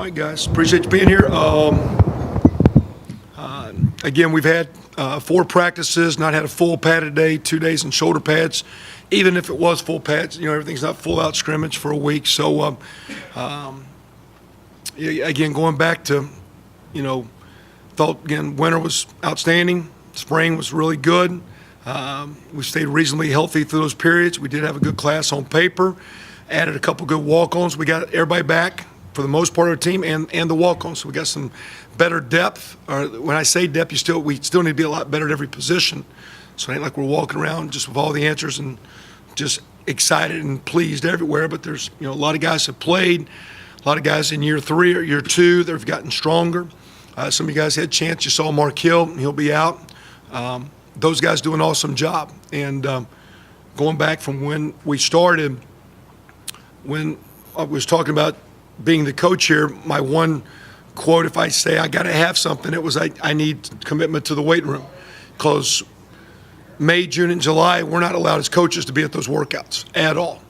All right, guys, appreciate you being here. Again, we've had 4 practices, not had a full padded day, 2 days in shoulder pads. Even if it was full pads, everything's not full out scrimmage for a week. So, again, going back to, thought, again, winter was outstanding. Spring was really good. We stayed reasonably healthy through those periods. We did have a good class on paper. Added a couple good walk-ons. We got everybody back for the most part of our team and the walk-ons. So we got some better depth. Or when I say depth, we still need to be a lot better at every position. So it ain't like we're walking around just with all the answers and just excited and pleased everywhere. But there's a lot of guys have played. A lot of guys in year 3 or year 2 that have gotten stronger. Some of you guys had a chance. You saw Mark Hill. He'll be out. Those guys do an awesome job. And going back from when we started, when I was talking about being the coach here, my one quote, if I say I got to have something, it was I need commitment to the weight room. Because May, June, and July, we're not allowed as coaches to be at those workouts at all.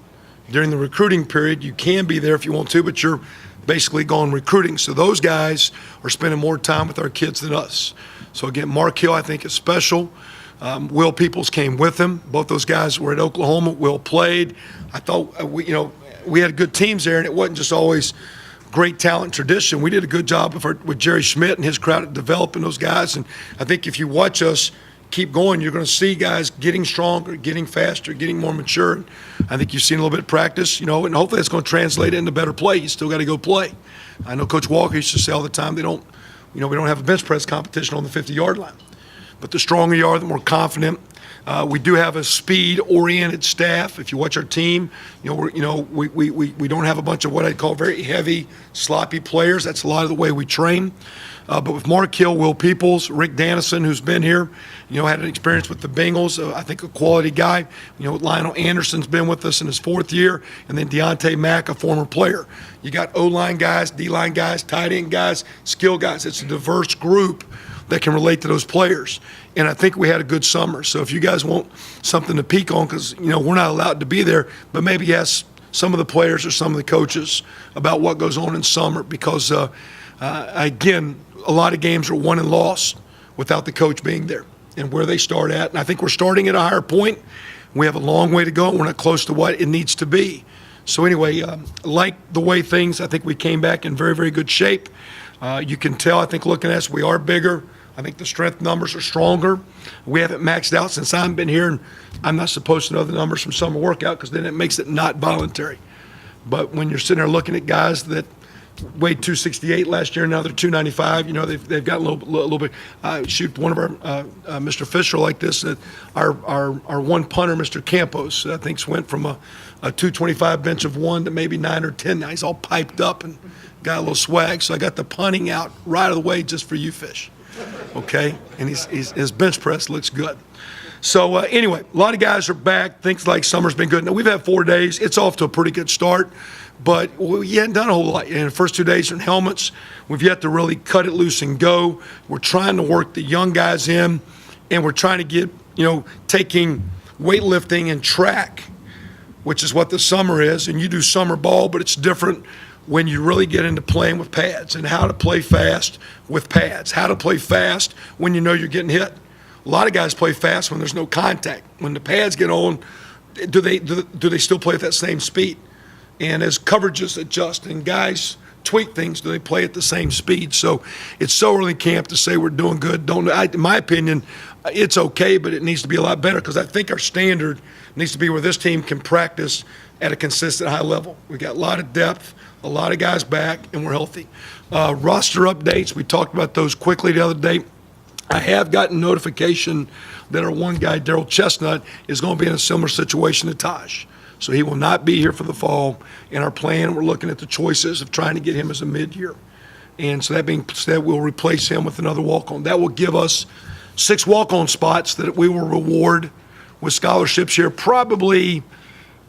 During the recruiting period, you can be there if you want to, but you're basically going recruiting. So those guys are spending more time with our kids than us. So again, Mark Hill, I think, is special. Will Peoples came with him. Both those guys were at Oklahoma. Will played. I thought we had good teams there, and it wasn't just always great talent and tradition. We did a good job with Jerry Schmidt and his crowd at developing those guys. And I think if you watch us keep going, you're going to see guys getting stronger, getting faster, getting more mature. I think you've seen a little bit of practice, and hopefully that's going to translate into better play. You still got to go play. I know Coach Walker used to say all the time we don't have a bench press competition on the 50-yard line. But the stronger you are, the more confident. We do have a speed-oriented staff. If you watch our team, we don't have a bunch of what I'd call very heavy, sloppy players. That's a lot of the way we train. But with Mark Hill, Will Peoples, Rick Dannison, who's been here, had an experience with the Bengals. I think a quality guy. Lionel Anderson's been with us in his 4th year, and then Deontay Mack, a former player. You got O-line guys, D-line guys, tight end guys, skill guys. It's a diverse group that can relate to those players. And I think we had a good summer. So if you guys want something to peek on, because, we're not allowed to be there, but maybe ask some of the players or some of the coaches about what goes on in summer. Because, again, a lot of games are won and lost without the coach being there and where they start at. And I think we're starting at a higher point. We have a long way to go. We're not close to what it needs to be. So anyway, like the way things, I think we came back in very, very good shape. You can tell, I think, looking at us, we are bigger. I think the strength numbers are stronger. We haven't maxed out since I've been here, and I'm not supposed to know the numbers from summer workout because then it makes it not voluntary. But when you're sitting there looking at guys that weighed 268 last year, now they're 295. They've got a little bit. Shoot, one of our Mr. Fisher like this. Our one punter, Mr. Campos, I think went from a 225 bench of 1 to maybe 9 or 10. Now he's all piped up and got a little swag. So I got the punting out right of the way just for you, Fish. Okay, and his bench press looks good. So anyway, a lot of guys are back. Things like summer's been good. Now we've had 4 days. It's off to a pretty good start, but we hadn't done a whole lot. In the first 2 days in helmets, we've yet to really cut it loose and go. We're trying to work the young guys in, and we're trying to get taking weightlifting and track, which is what the summer is. And you do summer ball, but it's different when you really get into playing with pads and how to play fast with pads, how to play fast when you're getting hit. A lot of guys play fast when there's no contact. When the pads get on, do they still play at that same speed? And as coverages adjust and guys tweak things, do they play at the same speed? So it's so early camp to say we're doing good. In my opinion, it's okay, but it needs to be a lot better because I think our standard needs to be where this team can practice at a consistent high level. We got a lot of depth, a lot of guys back, and we're healthy. Roster updates, we talked about those quickly the other day. I have gotten notification that our one guy, Daryl Chestnut, is going to be in a similar situation to Taj. So he will not be here for the fall. In our plan, we're looking at the choices of trying to get him as a mid-year. And so that being said, we'll replace him with another walk-on. That will give us 6 walk-on spots that we will reward with scholarships here probably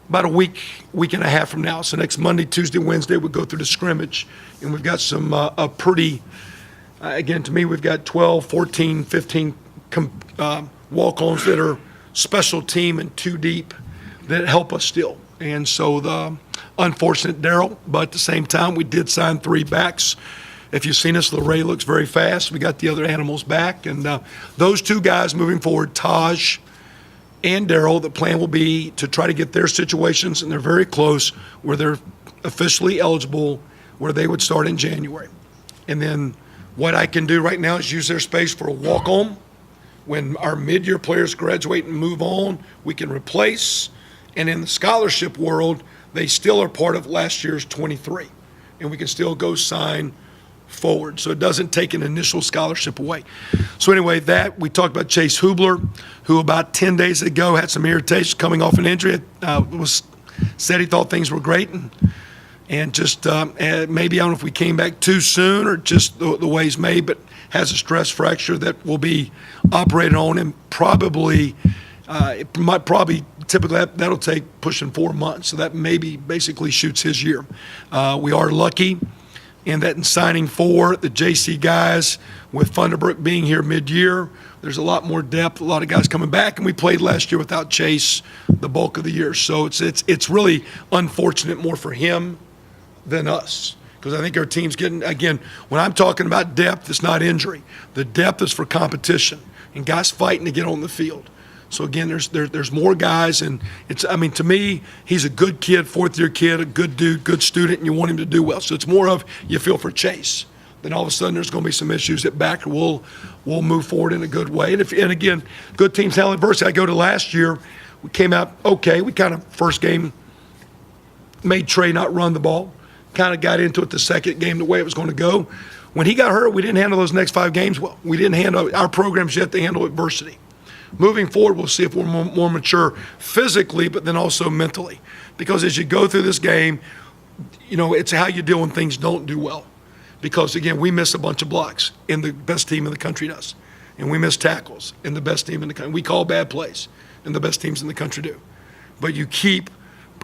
about a week and a half from now. So next Monday, Tuesday, Wednesday, we'll go through the scrimmage. And we've got some again, to me, we've got 12, 14, 15 walk-ons that are special team and 2 deep that help us still. And so the unfortunate Daryl, but at the same time, we did sign 3 backs. If you've seen us, Larray looks very fast. We got the other animals back. And those 2 guys moving forward, Taj and Daryl, the plan will be to try to get their situations, and they're very close, where they're officially eligible, where they would start in January. And then what I can do right now is use their space for a walk-on. When our mid-year players graduate and move on, we can replace. And in the scholarship world, they still are part of last year's 23, and we can still go sign forward. So it doesn't take an initial scholarship away. So anyway, that we talked about Chase Hubler, who about 10 days ago had some irritation coming off an injury. Said he thought things were great, and just maybe, I don't know if we came back too soon or just the way he's made, but has a stress fracture that will be operated on, and probably typically that'll take pushing 4 months. So that maybe basically shoots his year. We are lucky in that in signing 4, the JC guys, with Funderburk being here mid-year, there's a lot more depth, a lot of guys coming back, and we played last year without Chase the bulk of the year. So it's really unfortunate more for him than us, because I think our team's getting, again, when I'm talking about depth, it's not injury. The depth is for competition and guys fighting to get on the field. So again, there's more guys, and to me, he's a good kid, 4th-year kid, a good dude, good student, and you want him to do well. So it's more of you feel for Chase. Then all of a sudden there's going to be some issues at back, and we'll move forward in a good way. And again, good teams handle adversity. I go to last year, we came out okay. We kind of first game made Trey not run the ball. Kind of got into it the second game the way it was going to go. When he got hurt, we didn't handle those next 5 games well. We didn't handle our programs yet to handle adversity. Moving forward, we'll see if we're more mature physically, but then also mentally. Because as you go through this game, it's how you deal when things don't do well. Because, again, we miss a bunch of blocks, and the best team in the country does. And we miss tackles, and the best team in the country. We call bad plays, and the best teams in the country do. But you keep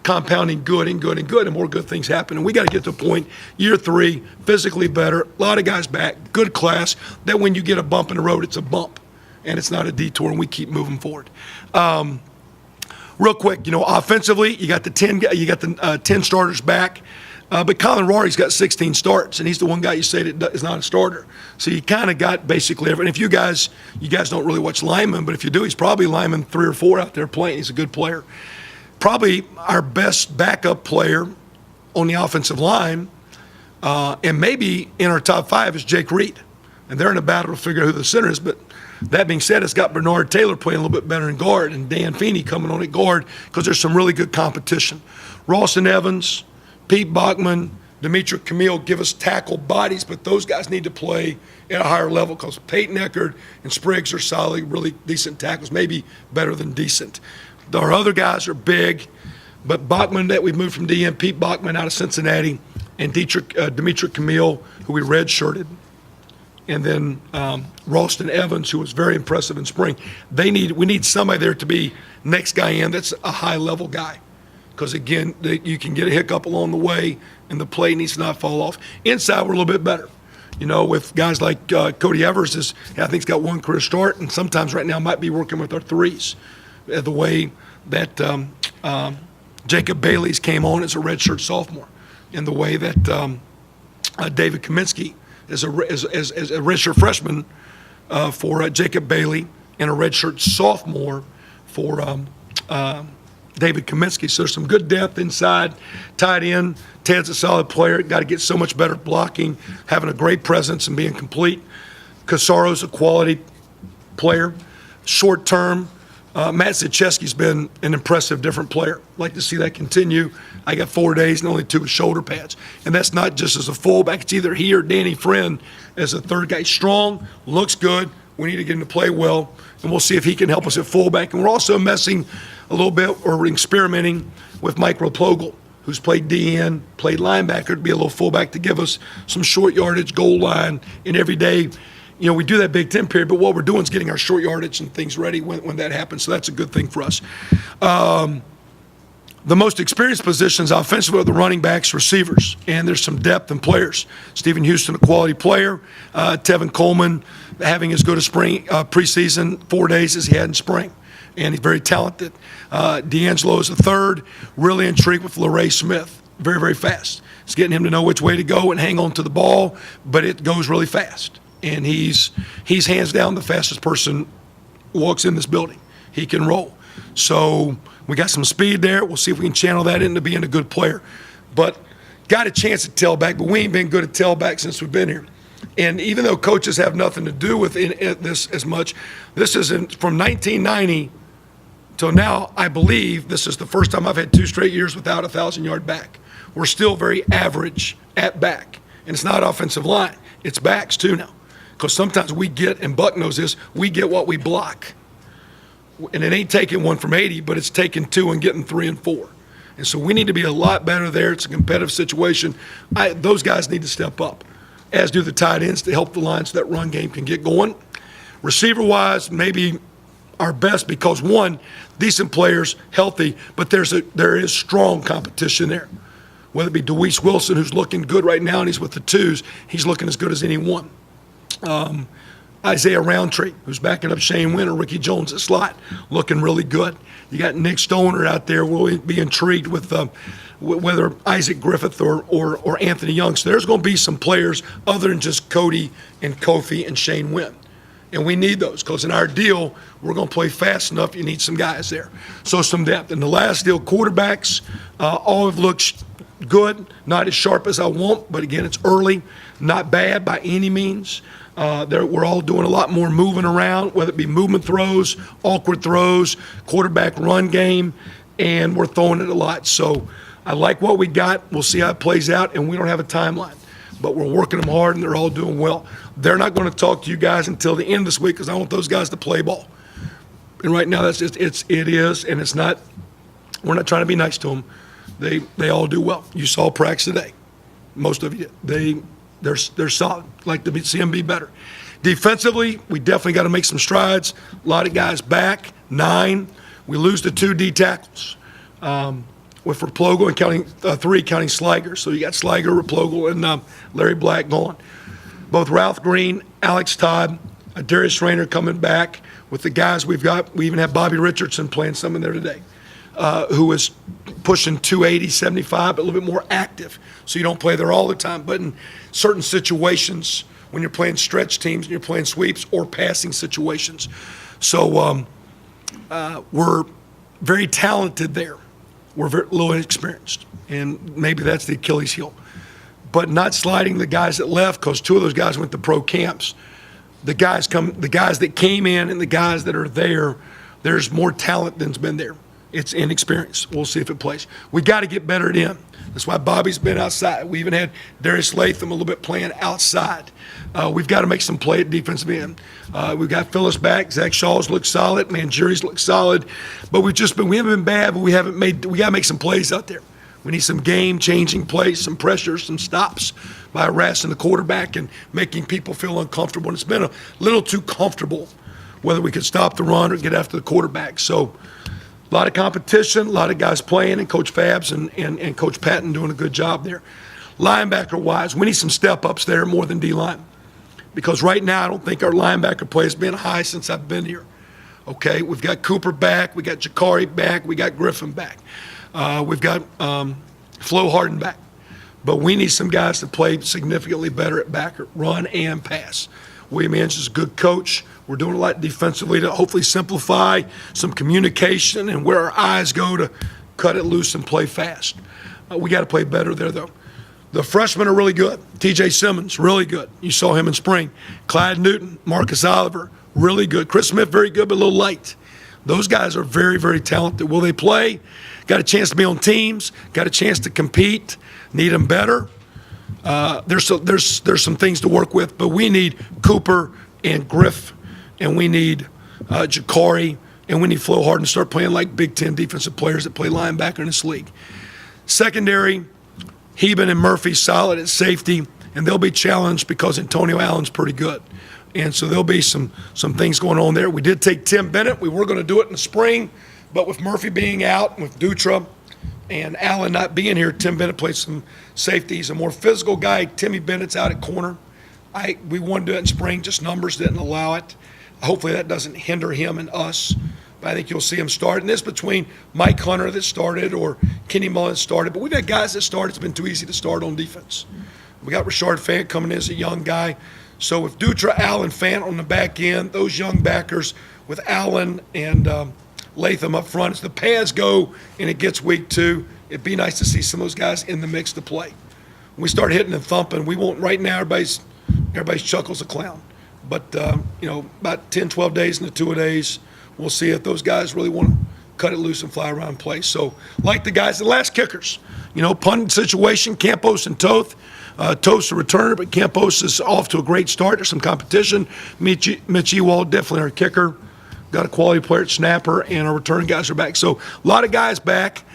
compounding good and good and good, and more good things happen. And we got to get to a point, year 3, physically better, a lot of guys back, good class, that when you get a bump in the road, it's a bump. And it's not a detour, and we keep moving forward. Real quick, offensively, you got the 10 starters back, but Colin Rory's got 16 starts, and he's the one guy you say that is not a starter. So you kind of got basically everything. If you guys don't really watch linemen, but if you do, he's probably lineman 3 or 4 out there playing. He's a good player. Probably our best backup player on the offensive line, and maybe in our top 5 is Jake Reed, and they're in a battle to figure out who the center is, but. That being said, it's got Bernard Taylor playing a little bit better in guard and Dan Feeney coming on at guard because there's some really good competition. Rawson Evans, Pete Bachman, Demetric Camille give us tackle bodies, but those guys need to play at a higher level because Peyton Eckerd and Spriggs are solid, really decent tackles, maybe better than decent. Our other guys are big, but Bachman that we moved from DM, Pete Bachman out of Cincinnati, and Demetric Camille, who we redshirted. And then Ralston Evans, who was very impressive in spring. We need somebody there to be next guy in that's a high-level guy. Because, again, you can get a hiccup along the way, and the play needs to not fall off. Inside, we're a little bit better. With guys like Cody Evers, I think he's got 1 career start, and sometimes right now might be working with our 3s. The way that Jacob Bailey's came on as a redshirt sophomore, and the way that David Kaminsky as a redshirt freshman for Jacob Bailey, and a redshirt sophomore for David Kaminsky. So there's some good depth inside, tight end. Ted's a solid player. Got to get so much better blocking, having a great presence and being complete. Casaro's a quality player. Short term, Matt Zacheski's been an impressive different player. Like to see that continue. I got 4 days and only 2 with shoulder pads. And that's not just as a fullback. It's either he or Danny Friend as a third guy. Strong, looks good. We need to get him to play well. And we'll see if he can help us at fullback. And we're also messing a little bit, or experimenting with Mike Roplogel, who's played DN, played linebacker, to be a little fullback to give us some short yardage, goal line, and every day. We do that Big Ten period, but what we're doing is getting our short yardage and things ready when that happens. So that's a good thing for us. The most experienced positions offensively are the running backs, receivers, and there's some depth in players. Stephen Houston, a quality player. Tevin Coleman having as good a spring preseason 4 days as he had in spring. and he's very talented. D'Angelo is a third, really intrigued with LeRae Smith, very, very fast. It's getting him to know which way to go and hang on to the ball, but it goes really fast. And he's hands down the fastest person walks in this building. He can roll. So we got some speed there. We'll see if we can channel that into being a good player. But got a chance at tailback, but we ain't been good at tailback since we've been here. And even though coaches have nothing to do with this as much, this isn't from 1990 till now. I believe this is the first time I've had 2 straight years without a 1,000-yard back. We're still very average at back, and it's not offensive line; it's backs too now. Because sometimes we get, and Buck knows this, we get what we block, and it ain't taking 1 from 80, but it's taking 2 and getting 3 and 4. And so we need to be a lot better there. It's a competitive situation. Those guys need to step up, as do the tight ends, to help the line so that run game can get going. Receiver-wise, maybe our best because, one, decent players, healthy, but there is strong competition there. Whether it be DeWeese Wilson, who's looking good right now, and he's with the 2s, he's looking as good as anyone. Isaiah Roundtree, who's backing up Shane Winter, Ricky Jones at slot, looking really good. You got Nick Stoner out there. We'll be intrigued with whether Isaac Griffith or Anthony Young. So there's going to be some players other than just Cody and Kofi and Shane Wynn. And we need those because in our deal, we're going to play fast enough. You need some guys there. So some depth. In the last deal, quarterbacks, all have looked good, not as sharp as I want, but again, it's early, not bad by any means. We're all doing a lot more moving around, whether it be movement throws, awkward throws, quarterback run game, and we're throwing it a lot. So I like what we got. We'll see how it plays out, and we don't have a timeline. But we're working them hard, and they're all doing well. They're not going to talk to you guys until the end of this week because I want those guys to play ball. And right now, it is, and it's not. We're not trying to be nice to them. They all do well. You saw practice today. Most of you, they're solid. Like to see them be better. Defensively, we definitely got to make some strides. A lot of guys back, 9. We lose the 2 D tackles. With Raplogo and counting 3, counting Sliger. So you got Sliger, Raplogo, and Larry Black gone. Both Ralph Green, Alex Todd, Darius Rayner coming back with the guys we've got. We even have Bobby Richardson playing some in there today, who is pushing 280, 75, but a little bit more active. So you don't play there all the time. But in certain situations, when you're playing stretch teams and you're playing sweeps or passing situations. So we're very talented there. We're very low inexperienced, and maybe that's the Achilles heel. But not sliding the guys that left because 2 of those guys went to pro camps. The guys that came in and the guys that are there, there's more talent than's been there. It's inexperience. We'll see if it plays. We got to get better at in. That's why Bobby's been outside. We even had Darius Latham a little bit playing outside. We've got to make some play at defensive end. We've got Phyllis back. Zach Shaw's looked solid. Mangieri's looked solid. But we haven't been bad, but we got to make some plays out there. We need some game-changing plays, some pressure, some stops by harassing the quarterback and making people feel uncomfortable. And it's been a little too comfortable whether we could stop the run or get after the quarterback. So a lot of competition, a lot of guys playing, and Coach Fabs and Coach Patton doing a good job there. Linebacker-wise, we need some step-ups there more than D-line. Because right now I don't think our linebacker play has been high since I've been here. Okay, we've got Cooper back, we got Jakari back, we got Griffin back. We've got Flo Harden back. But we need some guys to play significantly better at back, run and pass. William Inge is a good coach. We're doing a lot defensively to hopefully simplify some communication and where our eyes go to cut it loose and play fast. We got to play better there, though. The freshmen are really good. TJ Simmons, really good. You saw him in spring. Clyde Newton, Marcus Oliver, really good. Chris Smith, very good, but a little light. Those guys are very, very talented. Will they play? Got a chance to be on teams. Got a chance to compete. Need them better. There's some things to work with, but we need Cooper and Griff, and we need Jakari, and we need Flo Harden to start playing like Big Ten defensive players that play linebacker in this league. Secondary, Heben and Murphy solid at safety, and they'll be challenged because Antonio Allen's pretty good. And so there'll be some things going on there. We did take Tim Bennett. We were going to do it in the spring, but with Murphy being out, with Dutra and Allen not being here, Tim Bennett played some safety. He's a more physical guy. Timmy Bennett's out at corner. We wanted to do it in spring, just numbers didn't allow it. Hopefully that doesn't hinder him and us. But I think you'll see them start. And this between Mike Hunter that started or Kenny Mullen that started. But we've had guys that started. It's been too easy to start on defense. We got Rashard Fant coming in as a young guy. So with Dutra, Allen, Fant on the back end, those young backers with Allen and Latham up front, as the pads go and it gets week 2, it'd be nice to see some of those guys in the mix to play. When we start hitting and thumping, we won't, right now everybody's chuckles a clown. But, about 10, 12 days into 2-a-days, we'll see if those guys really want to cut it loose and fly around and play. So, like the guys, the last kickers, punting situation, Campos and Toth. Toth's a returner, but Campos is off to a great start. There's some competition. Mitch Ewald, definitely our kicker. Got a quality player at snapper, and our return guys are back. So, a lot of guys back.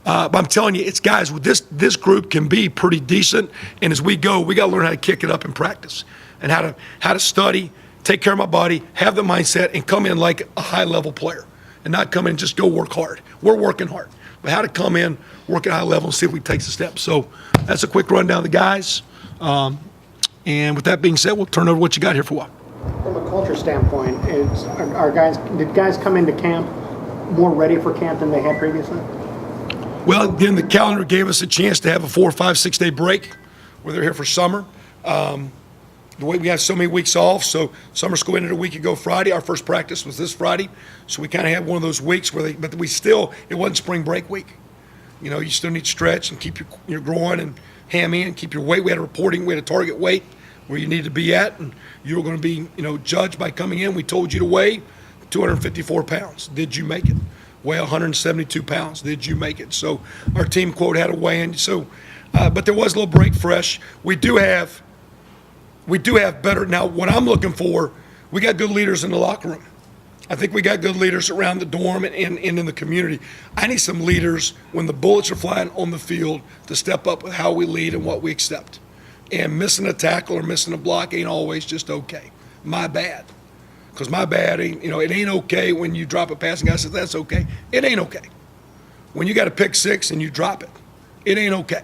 But I'm telling you, it's guys, this group can be pretty decent. And as we go, we got to learn how to kick it up in practice and how to study, take care of my body, have the mindset, and come in like a high-level player and not come in and just go work hard. We're working hard. But how to come in, work at a high level, and see if we take the step. So that's a quick rundown of the guys. And with that being said, we'll turn over what you got here for a while. From a culture standpoint, did guys come into camp more ready for camp than they had previously? Well, again, the calendar gave us a chance to have a 4, 5, 6 day break where they're here for summer. The way we have so many weeks off, so summer school ended a week ago Friday. Our first practice was this Friday. So we kind of had one of those weeks where it wasn't spring break week. You still need to stretch and keep your groin and hammy and keep your weight. We had a target weight where you needed to be at, and you were going to be, judged by coming in. We told you to weigh 254 pounds. Did you make it? Weigh 172 pounds. Did you make it? So our team quote had a weigh-in. So, but there was a little break fresh. We do have better. Now, what I'm looking for, we got good leaders in the locker room. I think we got good leaders around the dorm and in the community. I need some leaders when the bullets are flying on the field to step up with how we lead and what we accept. And missing a tackle or missing a block ain't always just okay. My bad. Because my bad ain't, it ain't okay when you drop a pass and guy says, that's okay. It ain't okay. When you got a pick 6 and you drop it, it ain't okay.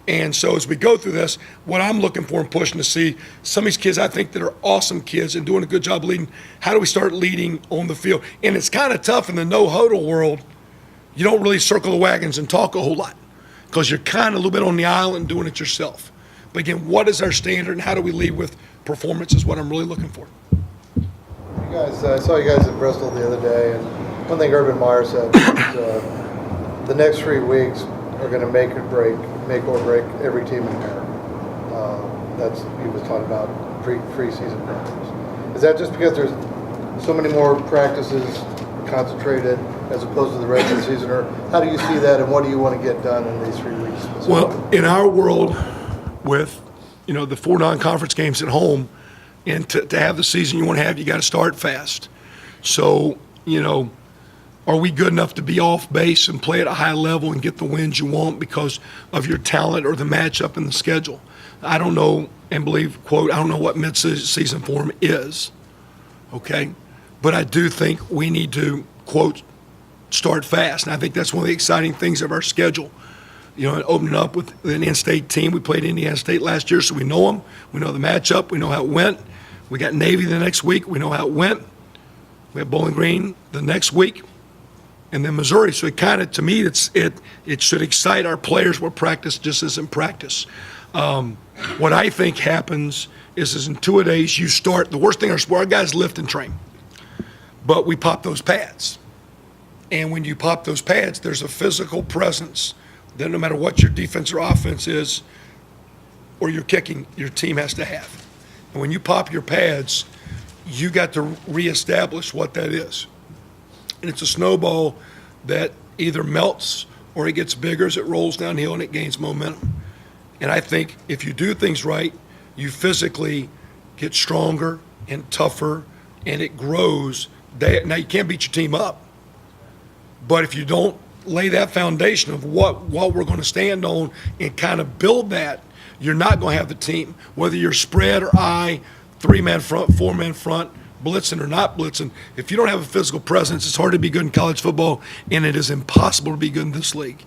And so as we go through this, what I'm looking for and pushing to see, some of these kids I think that are awesome kids and doing a good job leading, how do we start leading on the field? And it's kind of tough in the no-huddle world. You don't really circle the wagons and talk a whole lot because you're kind of a little bit on the island doing it yourself. But again, what is our standard and how do we lead with performance is what I'm really looking for. You guys, I saw you guys at Bristol the other day, and one thing Urban Meyer said was the next 3 weeks are going to make or break every team in there. That's he was talking about pre-season practice. Is that just because there's so many more practices concentrated as opposed to the rest of the season, or how do you see that, and what do you want to get done in these 3 weeks? Well, in our world, with the 4 non-conference games at home, and to have the season you want to have, you got to start fast. So are we good enough to be off base and play at a high level and get the wins you want because of your talent or the matchup in the schedule? I don't know and believe, quote, I don't know what mid-season form is, okay? But I do think we need to, quote, start fast. And I think that's one of the exciting things of our schedule. Opening up with an in-state team. We played Indiana State last year, so we know them. We know the matchup. We know how it went. We got Navy the next week. We know how it went. We have Bowling Green the next week. And then Missouri. So it kind of, to me, it should excite our players where practice just isn't practice. What I think happens is in 2-a-days you start. The worst thing our guys lift and train. But we pop those pads. And when you pop those pads, there's a physical presence that no matter what your defense or offense is or your kicking, your team has to have. And when you pop your pads, you got to reestablish what that is. And it's a snowball that either melts or it gets bigger as it rolls downhill and it gains momentum. And I think if you do things right, you physically get stronger and tougher and it grows. Now, you can't beat your team up. But if you don't lay that foundation of what we're going to stand on and kind of build that, you're not going to have the team, whether you're spread or 3-man front, 4-man front, blitzing or not blitzing. If you don't have a physical presence, it's hard to be good in college football, and it is impossible to be good in this league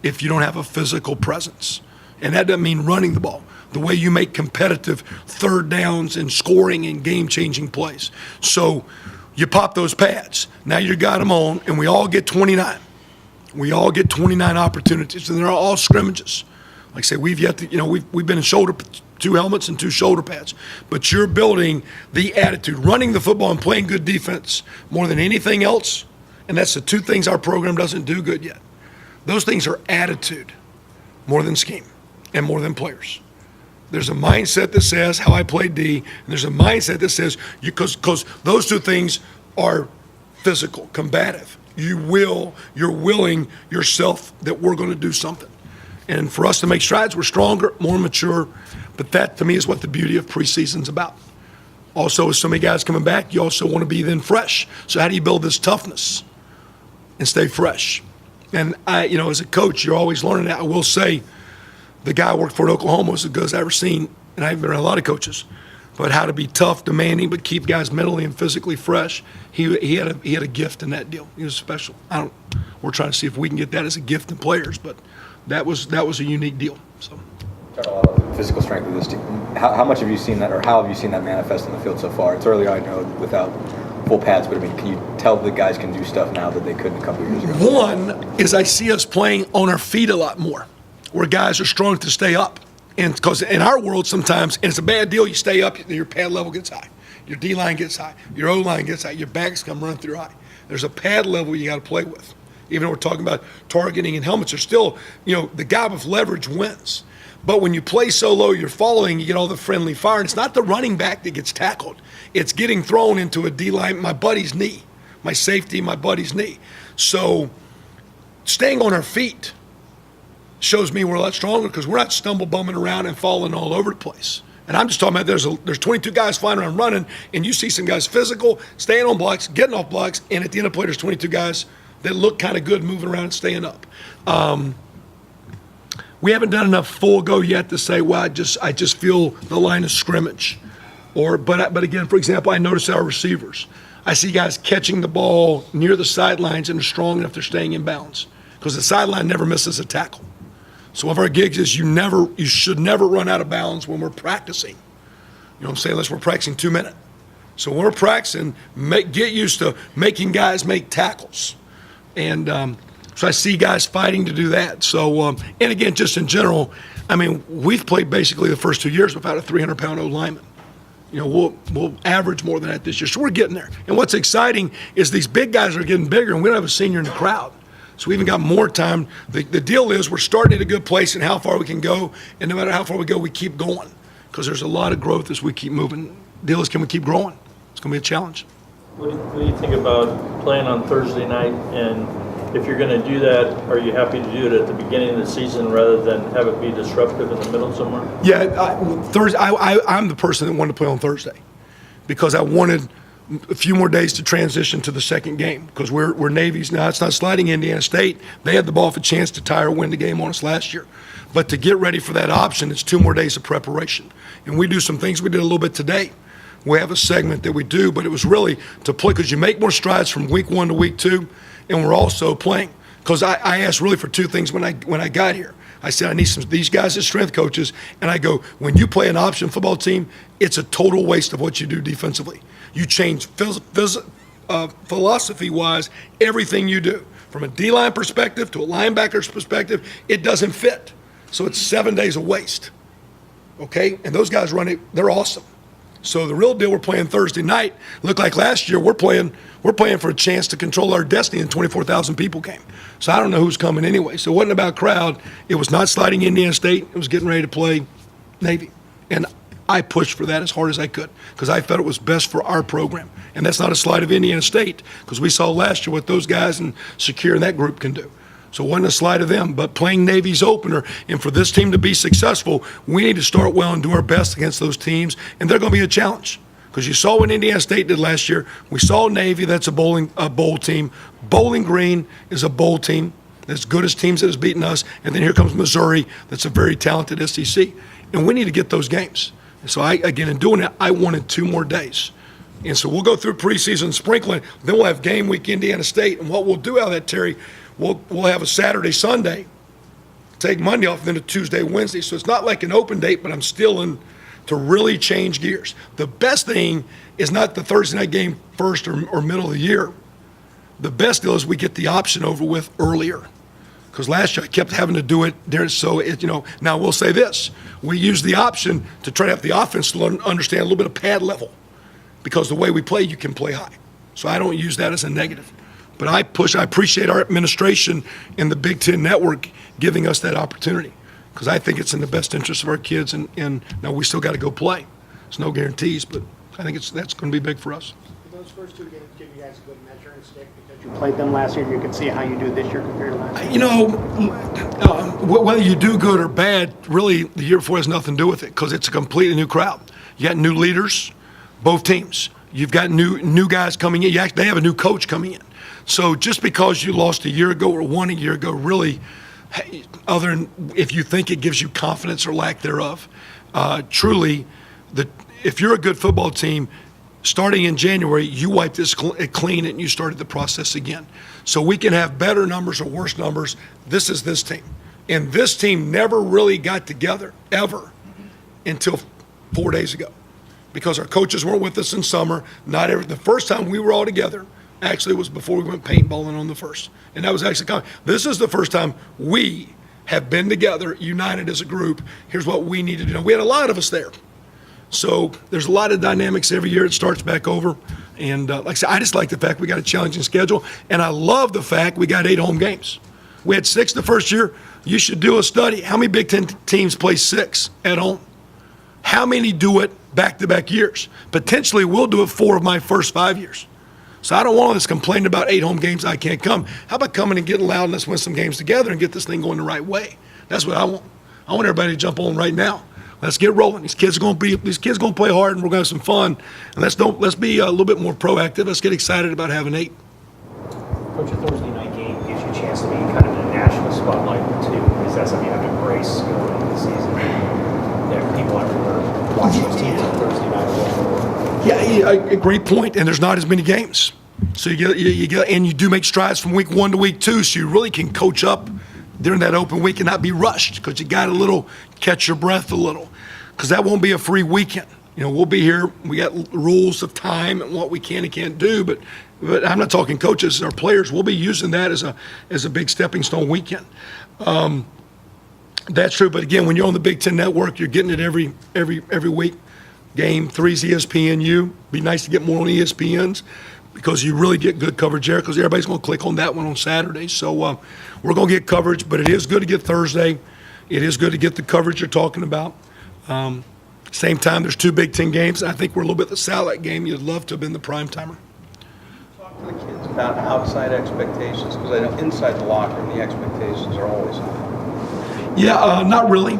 if you don't have a physical presence. And that doesn't mean running the ball. The way you make competitive third downs and scoring and game-changing plays. So You pop those pads. Now you got them on, and we all get 29. We all get 29 opportunities, and they're all scrimmages. Like I say, we've yet to, we've been in two helmets and 2 shoulder pads. But you're building the attitude, running the football and playing good defense more than anything else. And that's the 2 things our program doesn't do good yet. Those things are attitude more than scheme and more than players. There's a mindset that says how I play D, and there's a mindset that says, because those 2 things are physical, combative. You're willing yourself that we're going to do something. And for us to make strides, we're stronger, more mature. But that, to me, is what the beauty of preseason's about. Also, with so many guys coming back, you also want to be then fresh. So how do you build this toughness and stay fresh? And as a coach, you're always learning that. I will say, the guy I worked for at Oklahoma was the good as I've ever seen, and I've been around a lot of coaches, but how to be tough, demanding, but keep guys mentally and physically fresh. He had a gift in that deal. He was special. We're trying to see if we can get that as a gift in players, but that was a unique deal. So. Talk a lot about the physical strength of this team. How much have you seen that, or how have you seen that manifest in the field so far? It's early, I know, without full pads, but I mean, can you tell the guys can do stuff now that they couldn't a couple of years ago? One is I see us playing on our feet a lot more, where guys are strong to stay up. And because in our world sometimes, and it's a bad deal, you stay up, your pad level gets high, your D-line gets high, your O-line gets high, your backs come running through high. There's a pad level you got to play with. Even though we're talking about targeting and helmets, are still, the guy with leverage wins. But when you play so low, you're following, you get all the friendly fire. And it's not the running back that gets tackled. It's getting thrown into a D-line, my buddy's knee, my safety, my buddy's knee. So staying on our feet shows me we're a lot stronger because we're not stumble bumming around and falling all over the place. And I'm just talking about there's 22 guys flying around running, and you see some guys physical, staying on blocks, getting off blocks, and at the end of the play, there's 22 guys that look kind of good moving around and staying up. We haven't done enough full go yet to say, well, I just feel the line of scrimmage. But again, for example, I notice our receivers. I see guys catching the ball near the sidelines and are strong enough they're staying in bounds because the sideline never misses a tackle. So one of our gigs is you should never run out of bounds when we're practicing. You know what I'm saying? Unless we're practicing 2 minutes. So when we're practicing, get used to making guys make tackles. And so I see guys fighting to do that. So, and again, just in general, I mean, we've played basically the first 2 years without a 300-pound O-lineman. We'll average more than that this year. So we're getting there. And what's exciting is these big guys are getting bigger, and we don't have a senior in the crowd. So we even got more time. The deal is we're starting at a good place and how far we can go, and no matter how far we go, we keep going because there's a lot of growth as we keep moving. The deal is, can we keep growing? It's going to be a challenge. What do you think about playing on Thursday night? And if you're going to do that, are you happy to do it at the beginning of the season rather than have it be disruptive in the middle somewhere? Yeah, Thursday. I'm the person that wanted to play on Thursday because I wanted a few more days to transition to the second game because we're Navy's now. It's not sliding Indiana State. They had the ball for a chance to tie or win the game on us last year. But to get ready for that option, it's 2 more days of preparation. And we do some things. We did a little bit today. We have a segment that we do, but it was really to play because you make more strides from week 1 to week 2, and we're also playing. Because I asked really for 2 things when I got here. I said I need these guys as strength coaches, and I go, when you play an option football team, it's a total waste of what you do defensively. You change philosophy-wise everything you do. From a D-line perspective to a linebacker's perspective, it doesn't fit. So it's 7 days of waste, okay? And those guys run it, they're awesome. So the real deal, we're playing Thursday night. Look like last year, we're playing for a chance to control our destiny, and 24,000 people came. So I don't know who's coming anyway. So it wasn't about crowd. It was not sliding Indiana State. It was getting ready to play Navy. And I pushed for that as hard as I could because I felt it was best for our program. And that's not a slight of Indiana State because we saw last year what those guys and Secure and that group can do. So it wasn't a slight of them, but playing Navy's opener, and for this team to be successful, we need to start well and do our best against those teams, and they're going to be a challenge. Because you saw what Indiana State did last year. We saw Navy, that's a bowl team. Bowling Green is a bowl team, as good as teams that has beaten us, and then here comes Missouri, that's a very talented SEC. And we need to get those games. And so in doing that, I wanted 2 more days. And so we'll go through preseason sprinkling, then we'll have game week Indiana State, and what we'll do out of that, Terry, we'll have a Saturday, Sunday, take Monday off, and then a Tuesday, Wednesday. So it's not like an open date, but I'm still in to really change gears. The best thing is not the Thursday night game first or middle of the year. The best deal is we get the option over with earlier. Because last year I kept having to do it there. So, now we'll say this. We use the option to try to have the offense to understand a little bit of pad level. Because the way we play, you can play high. So I don't use that as a negative. But I appreciate our administration and the Big Ten Network giving us that opportunity. Because I think it's in the best interest of our kids. And now we still got to go play. There's no guarantees, but I think that's going to be big for us. Those first two games give you guys a good measuring stick because you played them last year and you can see how you do this year compared to last year. Whether you do good or bad, really the year before has nothing to do with it because it's a completely new crowd. You got new leaders, both teams. You've got new guys coming in. They have a new coach coming in. So just because you lost a year ago or won a year ago, really, other than if you think it gives you confidence or lack thereof, truly, if you're a good football team, starting in January, you wipe this clean and you started the process again. So we can have better numbers or worse numbers. This is this team. And this team never really got together, ever, until 4 days ago. Because our coaches weren't with us in summer. The first time we were all together actually was before we went paintballing on the first. And that was actually this is the first time we have been together, united as a group. Here's what we need to do. We had a lot of us there. So there's a lot of dynamics every year. It starts back over. And like I said, I just like the fact we got a challenging schedule. And I love the fact we got 8 home games. We had 6 the first year. You should do a study. How many Big Ten teams play 6 at home? How many do it back-to-back years? Potentially we'll do it 4 of my first 5 years. So I don't want all this complaining about 8 home games I can't come. How about coming and getting loud and let's win some games together and get this thing going the right way? That's what I want. I want everybody to jump on right now. Let's get rolling. These kids are going to play hard, and we're going to have some fun. And let's be a little bit more proactive. Let's get excited about having 8. Coach, a Thursday night game gives you a chance to be kind of in a national spotlight too. Is that something you have to embrace going into the season? That people are watching those teams on Thursday night. Yeah, a great point. And there's not as many games, so you get, and you do make strides from week 1 to week 2, so you really can coach up during that open week and not be rushed because you got catch your breath a little, because that won't be a free weekend. We'll be here. We got rules of time and what we can and can't do, but I'm not talking coaches, our players. We'll be using that as a big stepping stone weekend. That's true, but again, when you're on the Big Ten Network, you're getting it every week. Game 3's ESPNU. Be nice to get more on ESPNs because you really get good coverage there because everybody's going to click on that one on Saturday. So we're going to get coverage, but it is good to get Thursday. It is good to get the coverage you're talking about. Same time, there's 2 Big Ten games. I think we're a little bit the satellite game. You'd love to have been the prime timer. Talk to the kids about outside expectations, because I know inside the locker room, the expectations are always high. Yeah, not really.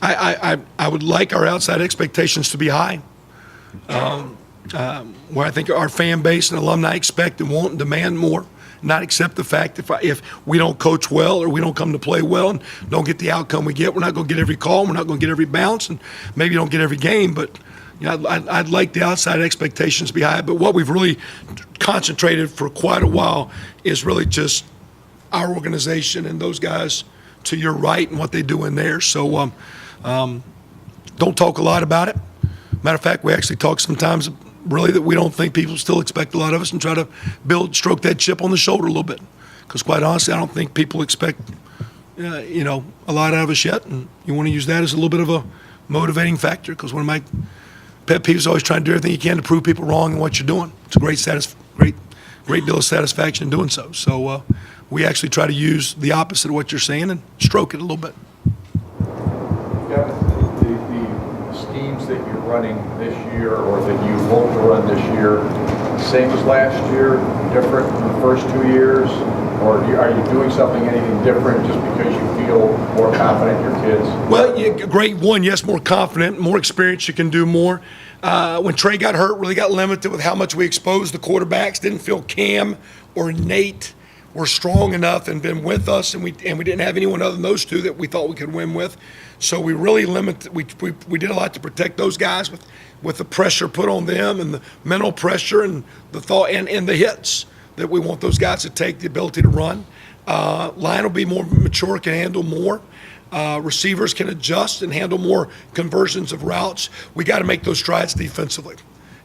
I would like our outside expectations to be high, where I think our fan base and alumni expect and want and demand more, not accept the fact if we don't coach well or we don't come to play well and don't get the outcome we get, we're not going to get every call, we're not going to get every bounce, and maybe don't get every game, but I'd like the outside expectations to be high. But what we've really concentrated for quite a while is really just our organization and those guys to your right and what they do in there. So don't talk a lot about it. Matter of fact, we actually talk sometimes really that we don't think people still expect a lot of us and try to stroke that chip on the shoulder a little bit. Because quite honestly, I don't think people expect, a lot out of us yet. And you want to use that as a little bit of a motivating factor, because one of my pet peeves is always trying to do everything you can to prove people wrong in what you're doing. It's a great deal of satisfaction in doing so. So we actually try to use the opposite of what you're saying and stroke it a little bit. Yeah, the schemes that you're running this year or that you hope to run this year, same as last year, different from the first 2 years? Or are you doing anything different just because you feel more confident in your kids? Well, great one, yes, more confident, more experience, you can do more. When Trey got hurt, really got limited with how much we exposed the quarterbacks. Didn't feel Cam or Nate were strong enough and been with us, and we didn't have anyone other than those 2 that we thought we could win with. So we really limited. We did a lot to protect those guys with the pressure put on them and the mental pressure and the thought and the hits that we want those guys to take, the ability to run. Line will be more mature, can handle more. Receivers can adjust and handle more conversions of routes. We got to make those strides defensively.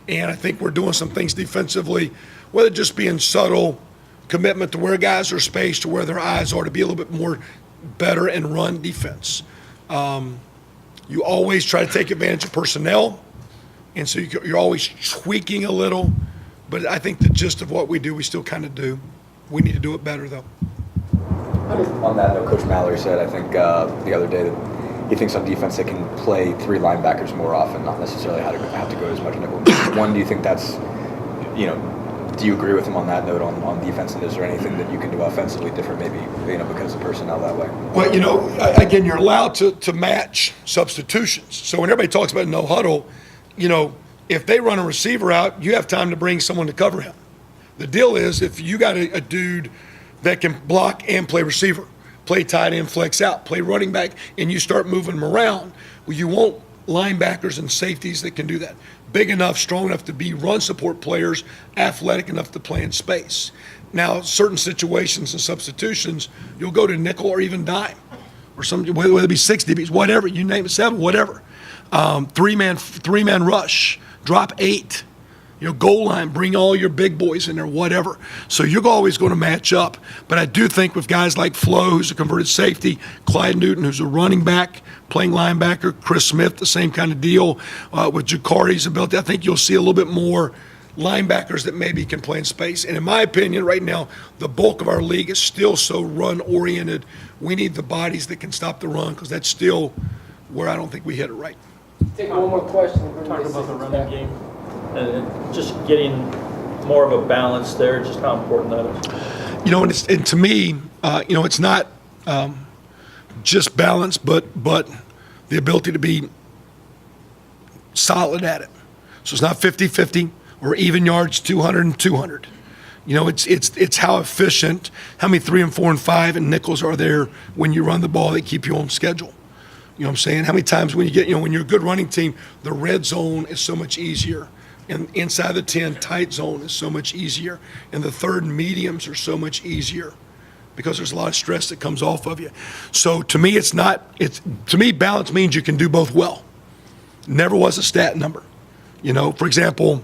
And I think we're doing some things defensively, whether it just being subtle commitment to where guys are spaced, to where their eyes are, to be a little bit more better and run defense. You always try to take advantage of personnel, and so you're always tweaking a little. But I think the gist of what we do, we still kind of do. We need to do it better, though. On that note, Coach Mallory said, I think the other day, that he thinks on defense they can play 3 linebackers more often, not necessarily have to go as much nickel. One, do you think that's, do you agree with him on that note on defense? And is there anything that you can do offensively different, maybe, because of personnel that way? Well, again, you're allowed to match substitutions. So when everybody talks about no huddle, if they run a receiver out, you have time to bring someone to cover him. The deal is, if you got a dude that can block and play receiver, play tight end, flex out, play running back, and you start moving them around, well, you want linebackers and safeties that can do that. Big enough, strong enough to be run support players, athletic enough to play in space. Now, certain situations and substitutions, you'll go to nickel or even dime, or whether it be 6 DBs, whatever, you name it, 7, whatever. Three-man rush, drop 8. Goal line, bring all your big boys in there, whatever. So you're always going to match up. But I do think with guys like Flo, who's a converted safety, Clyde Newton, who's a running back, playing linebacker, Chris Smith, the same kind of deal. With Jakari's ability, I think you'll see a little bit more linebackers that maybe can play in space. And in my opinion, right now, the bulk of our league is still so run-oriented. We need the bodies that can stop the run, because that's still where I don't think we hit it right. Take one more question. Talk about the running game and just getting more of a balance there, just how important that is. And to me, it's not just balance, but the ability to be solid at it. So it's not 50-50 or even yards, 200 and 200. It's how efficient, how many 3 and 4 and 5 and nickels are there when you run the ball that keep you on schedule. You know what I'm saying? How many times when you get, when you're a good running team, the red zone is so much easier. And inside the 10, tight zone is so much easier. And the third mediums are so much easier because there's a lot of stress that comes off of you. So to me, to me, balance means you can do both well. Never was a stat number. For example,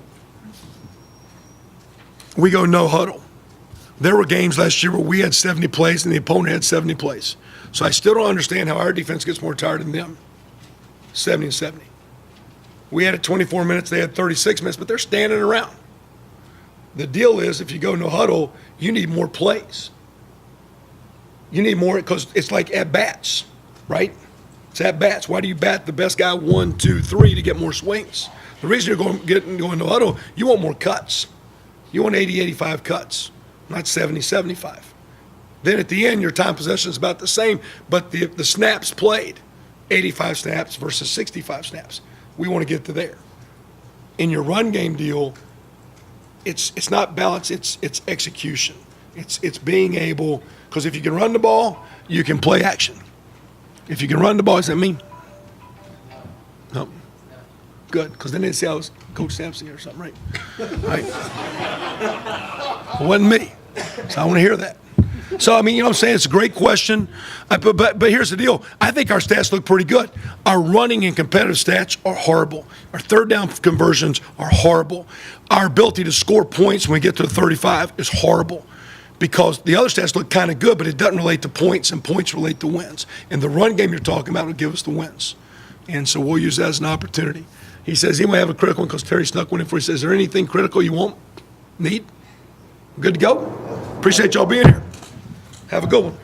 we go no huddle. There were games last year where we had 70 plays and the opponent had 70 plays. So I still don't understand how our defense gets more tired than them. 70 and 70. We had it 24 minutes, they had 36 minutes, but they're standing around. The deal is, if you go no huddle, you need more plays. You need more, because it's like at-bats, right? It's at-bats. Why do you bat the best guy 1, 2, 3 to get more swings? The reason you're going no huddle, you want more cuts. You want 80, 85 cuts, not 70, 75. Then at the end, your time possession is about the same, but the snaps played, 85 snaps versus 65 snaps. We want to get to there. In your run game deal, it's not balance, it's execution. It's being able, because if you can run the ball, you can play action. If you can run the ball, does that mean? No. Good, because then they say I was Coach Sampson or something, right? Right. It wasn't me, so I want to hear that. So, what I'm saying? It's a great question. But here's the deal. I think our stats look pretty good. Our running and competitive stats are horrible. Our third down conversions are horrible. Our ability to score points when we get to the 35 is horrible, because the other stats look kind of good, but it doesn't relate to points, and points relate to wins. And the run game you're talking about will give us the wins. And so we'll use that as an opportunity. He says, anybody have a critical one? Because Terry snuck one in for you. He says, is there anything critical you want? Need? Good to go? Appreciate y'all being here. Have a good one.